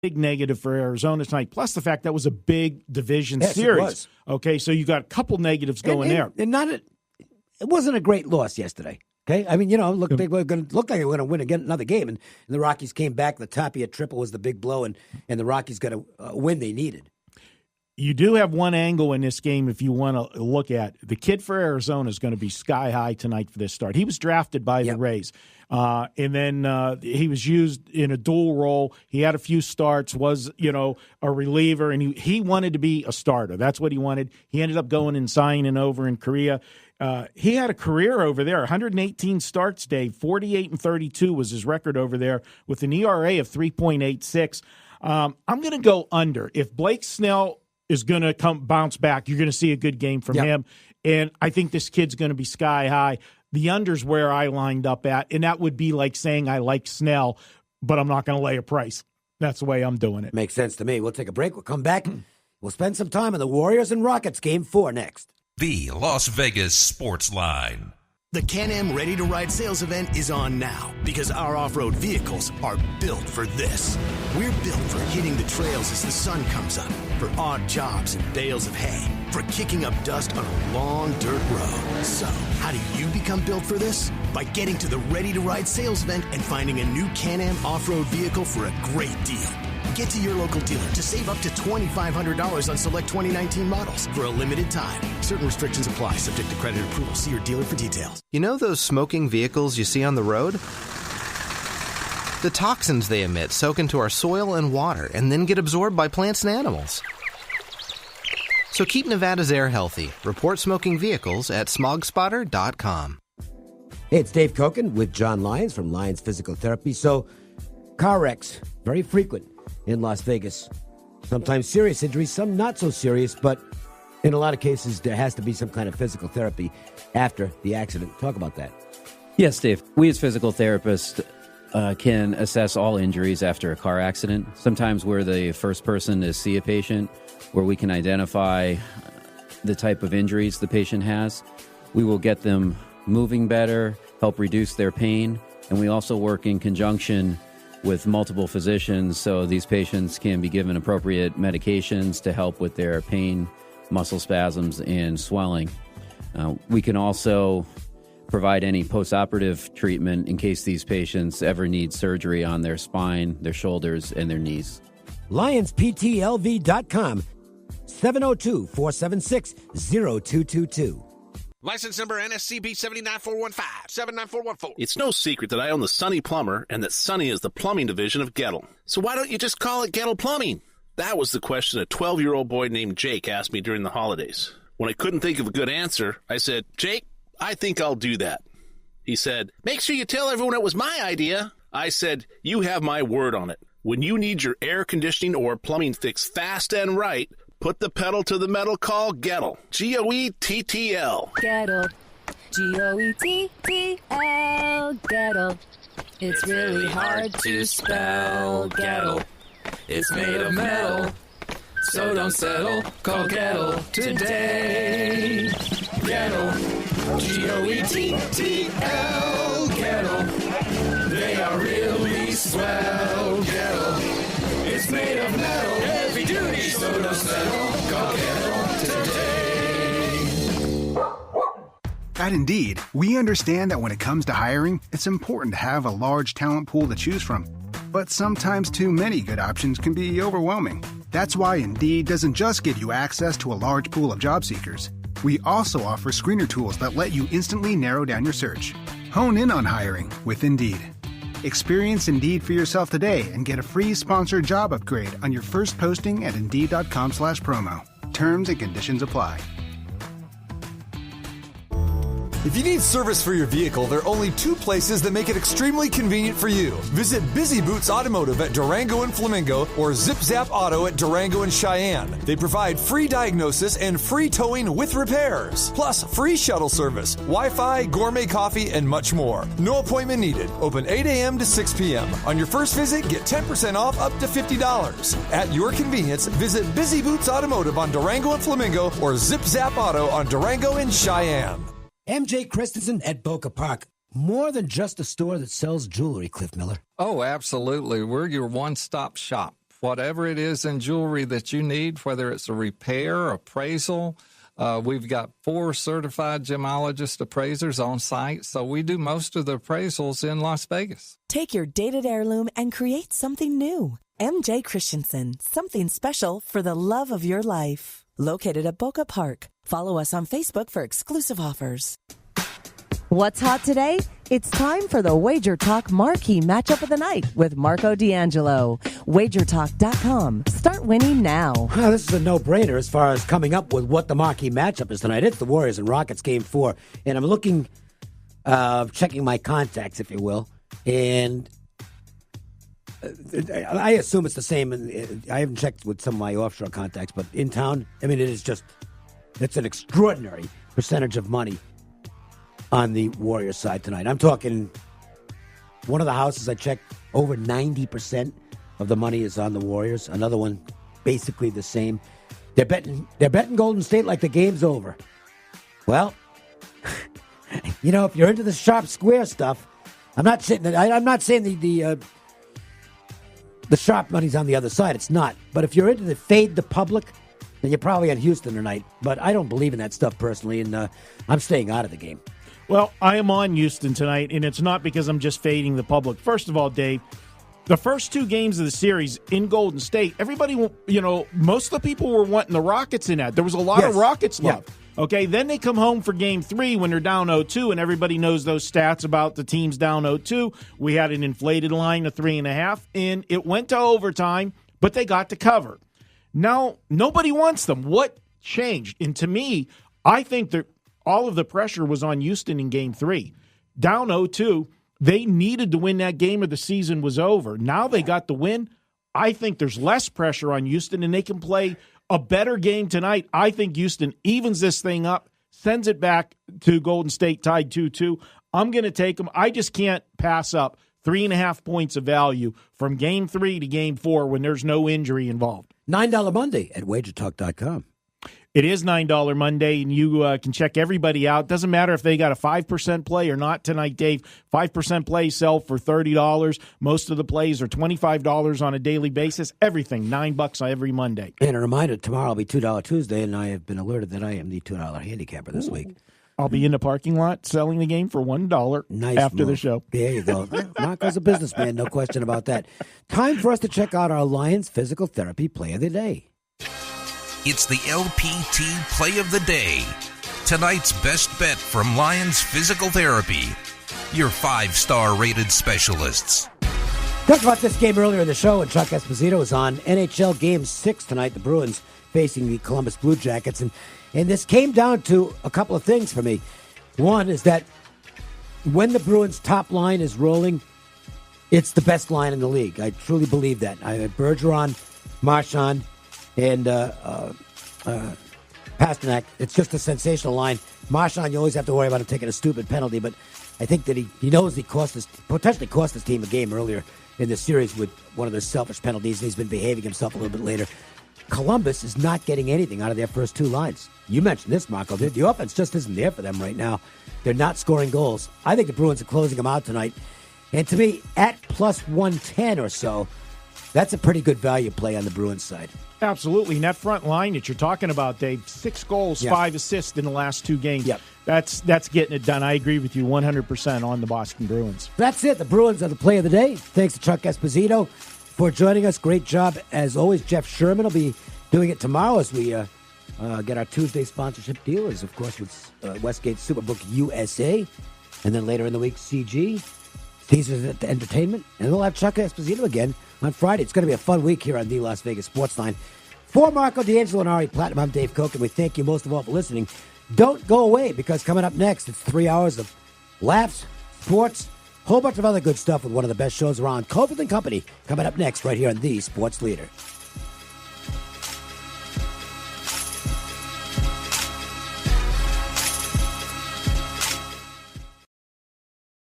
big negative for Arizona tonight, plus the fact that was a big division series. It was. Okay, so you got a couple negatives going there. And it wasn't a great loss yesterday. Okay, I mean, look, they were going to look like they were going to win again another game, and the Rockies came back. The Tapia triple was the big blow, and the Rockies got a win they needed. You do have one angle in this game if you want to look at. The kid for Arizona is going to be sky high tonight for this start. He was drafted by the Rays, and then he was used in a dual role. He had a few starts, was a reliever, and he wanted to be a starter. That's what he wanted. He ended up going and signing over in Korea. He had a career over there, 118 starts, Dave, 48-32 was his record over there with an ERA of 3.86. I'm going to go under. If Blake Snell is going to bounce back, you're going to see a good game from him. And I think this kid's going to be sky high. The under's where I lined up at, and that would be like saying I like Snell, but I'm not going to lay a price. That's the way I'm doing it. Makes sense to me. We'll take a break. We'll come back. We'll spend some time on the Warriors and Rockets Game 4 next. The Las Vegas Sports Line. The Can-Am Ready to Ride sales event is on now because our off-road vehicles are built for this. We're built for hitting the trails as the sun comes up, for odd jobs and bales of hay, for kicking up dust on a long dirt road. So, how do you become built for this? By getting to the Ready to Ride sales event and finding a new Can-Am off-road vehicle for a great deal. Get to your local dealer to save up to $2,500 on select 2019 models for a limited time. Certain restrictions apply, subject to credit approval. See your dealer for details. You know those smoking vehicles you see on the road? The toxins they emit soak into our soil and water and then get absorbed by plants and animals. So keep Nevada's air healthy. Report smoking vehicles at smogspotter.com. Hey, it's Dave Cokin with John Lyons from Lyons Physical Therapy. So, car wrecks, very frequent in Las Vegas. Sometimes serious injuries, some not so serious, but in a lot of cases, there has to be some kind of physical therapy after the accident. Talk about that. Yes, Dave. We as physical therapists can assess all injuries after a car accident. Sometimes we're the first person to see a patient where we can identify the type of injuries the patient has. We will get them moving better, help reduce their pain, and we also work in conjunction with multiple physicians so these patients can be given appropriate medications to help with their pain, muscle spasms, and swelling. We can also provide any postoperative treatment in case these patients ever need surgery on their spine, their shoulders, and their knees. LionsPTLV.com, 702-476-0222. License number NSCB 79415. It's no secret that I own the Sonny Plumber and that Sonny is the plumbing division of Gettle. So why don't you just call it Gettle Plumbing? That was the question a 12-year-old boy named Jake asked me during the holidays. When I couldn't think of a good answer, I said, Jake, I think I'll do that. He said, make sure you tell everyone it was my idea. I said, you have my word on it. When you need your air conditioning or plumbing fixed fast and right, put the pedal to the metal, call Gettle. G-O-E-T-T-L. Gettle. G-O-E-T-T-L. Gettle. It's really hard to spell. Gettle. It's made of metal, so don't settle. Call Gettle today. Gettle. G-O-E-T-T-L. Gettle. They are really swell. Gettle. It's made of metal, heavy duty, so don't settle. Call Gettle today. At Indeed, we understand that when it comes to hiring, it's important to have a large talent pool to choose from. But sometimes too many good options can be overwhelming. That's why Indeed doesn't just give you access to a large pool of job seekers. We also offer screener tools that let you instantly narrow down your search. Hone in on hiring with Indeed. Experience Indeed for yourself today and get a free sponsored job upgrade on your first posting at Indeed.com/promo. Terms and conditions apply. If you need service for your vehicle, there are only two places that make it extremely convenient for you. Visit Busy Boots Automotive at Durango and Flamingo or Zip Zap Auto at Durango and Cheyenne. They provide free diagnosis and free towing with repairs, plus free shuttle service, Wi-Fi, gourmet coffee, and much more. No appointment needed. Open 8 a.m. to 6 p.m. On your first visit, get 10% off up to $50. At your convenience, visit Busy Boots Automotive on Durango and Flamingo or Zip Zap Auto on Durango and Cheyenne. MJ Christensen at Boca Park. More than just a store that sells jewelry, Cliff Miller. Oh, absolutely. We're your one-stop shop whatever it is in jewelry that you need, whether it's a repair, appraisal. We've got 4 certified gemologist appraisers on site, so we do most of the appraisals in Las Vegas. Take your dated heirloom and create something new. MJ Christensen, something special for the love of your life. Located at Boca Park. Follow us on Facebook for exclusive offers. What's hot today? It's time for the WagerTalk Marquee Matchup of the Night with Marco DAngelo. WagerTalk.com. Start winning now. Well, this is a no-brainer as far as coming up with what the Marquee matchup is tonight. It's the Warriors and Rockets Game 4. And I'm looking, checking my contacts, if you will. And I assume it's the same. I haven't checked with some of my offshore contacts, but in town, I mean, it's an extraordinary percentage of money on the Warriors side tonight. I'm talking one of the houses I checked, over 90% of the money is on the Warriors. Another one, basically the same. They're betting Golden State like the game's over. Well, if you're into the sharp square stuff, I'm not saying the sharp money's on the other side. It's not. But if you're into the fade the public, then you're probably on Houston tonight. But I don't believe in that stuff personally, and I'm staying out of the game. Well, I am on Houston tonight, and it's not because I'm just fading the public. First of all, Dave, the first 2 games of the series in Golden State, everybody, most of the people were wanting the Rockets in that. There was a lot of Rockets love. Yeah. Okay, then they come home for Game 3 when they're down 0-2, and everybody knows those stats about the teams down 0-2. We had an inflated line of 3.5, and it went to overtime, but they got to cover. Now, nobody wants them. What changed? And to me, I think that all of the pressure was on Houston in Game 3. Down 0-2, they needed to win that game or the season was over. Now they got the win. I think there's less pressure on Houston, and they can play a better game tonight. I think Houston evens this thing up, sends it back to Golden State tied 2-2. I'm going to take them. I just can't pass up 3.5 points of value from Game 3 to Game 4 when there's no injury involved. $9 Monday at WagerTalk.com. It is $9 Monday, and you can check everybody out. Doesn't matter if they got a 5% play or not tonight, Dave. 5% plays sell for $30. Most of the plays are $25 on a daily basis. Everything, $9 every Monday. And a reminder, tomorrow will be $2 Tuesday, and I have been alerted that I am the $2 handicapper this week. I'll be in the parking lot selling the game for $1 after the show. There you go. Marco's a businessman, no question about that. Time for us to check out our Lions Physical Therapy Play of the Day. It's the LPT Play of the Day. Tonight's best bet from Lions Physical Therapy. Your 5-star rated specialists. Talked about this game earlier in the show, and Chuck Esposito was on NHL Game 6 tonight. The Bruins facing the Columbus Blue Jackets. And this came down to a couple of things for me. One is that when the Bruins' top line is rolling, it's the best line in the league. I truly believe that. Bergeron, Marchand, and Pasternak, it's just a sensational line. Marchand, you always have to worry about him taking a stupid penalty, but I think that he knows he potentially cost his team a game earlier in the series with one of those selfish penalties, and he's been behaving himself a little bit later. Columbus is not getting anything out of their first 2 lines. You mentioned this, Marco. The offense just isn't there for them right now. They're not scoring goals. I think the Bruins are closing them out tonight. And to me, at plus 110 or so, that's a pretty good value play on the Bruins side. Absolutely. And that front line that you're talking about, Dave, 6 goals, 5 assists in the last 2 games. Yep. That's getting it done. I agree with you 100% on the Boston Bruins. That's it. The Bruins are the play of the day. Thanks to Chuck Esposito for joining us. Great job. As always, Jeff Sherman will be doing it tomorrow as we get our Tuesday sponsorship deal, is, of course, with Westgate Superbook USA. And then later in the week, CG, Caesars Entertainment. And we'll have Chuck Esposito again on Friday. It's going to be a fun week here on the Las Vegas Sportsline. For Marco DAngelo and Ari Platinum, I'm Dave Cokin. We thank you most of all for listening. Don't go away, because coming up next, it's 3 hours of laughs, sports, whole bunch of other good stuff with one of the best shows around. Cokin & Company coming up next right here on the Sports Leader.